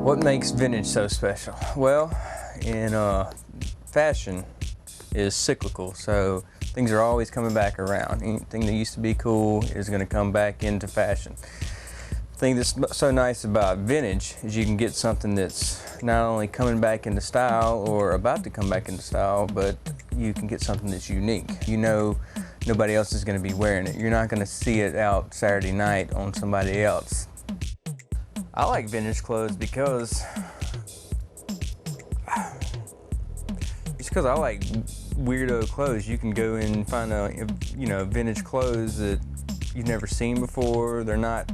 What makes vintage so special? Well, in fashion is cyclical, so things are always coming back around. Anything that used to be cool is going to come back into fashion. The thing that's so nice about vintage is you can get something that's not only coming back into style or about to come back into style, but you can get something that's unique. You know nobody else is going to be wearing it. You're not going to see it out Saturday night on somebody else. I like vintage clothes because I like weirdo clothes. You can go and find vintage clothes that you've never seen before. They're not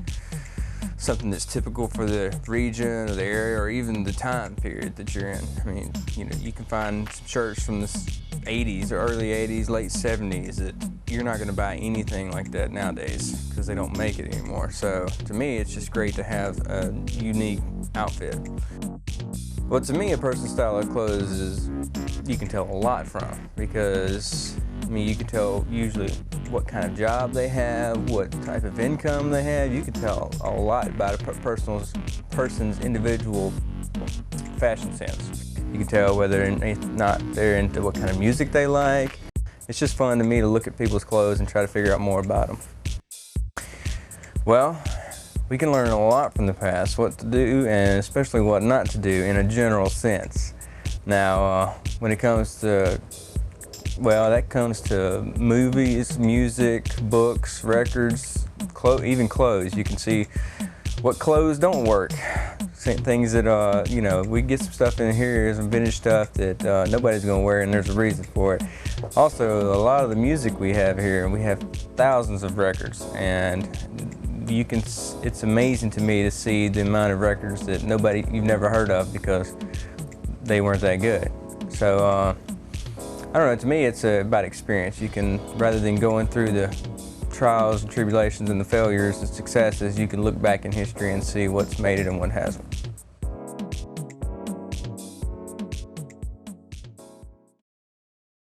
something that's typical for the region or the area or even the time period that you're in. I mean, you can find shirts from the 80s or early 80s, late 70s that you're not going to buy anything like that nowadays because they don't make it anymore. So to me, it's just great to have a unique outfit. Well, to me, a person's style of clothes is you can tell a lot from, because you can tell usually what kind of job they have, what type of income they have. You can tell a lot about a person's individual fashion sense. You can tell whether or not they're into what kind of music they like. It's just fun to me to look at people's clothes and try to figure out more about them. Well, we can learn a lot from the past, what to do and especially what not to do in a general sense. Now, when it comes to, that comes to movies, music, books, records, even clothes. You can see what clothes don't work. Things that, we get some stuff in here, some vintage stuff that nobody's gonna wear, and there's a reason for it. Also, a lot of the music we have here, we have thousands of records, and it's amazing to me to see the amount of records that you've never heard of because they weren't that good. So, I don't know, to me it's about experience. You can, rather than going through the trials and tribulations and the failures and successes, you can look back in history and see what's made it and what hasn't.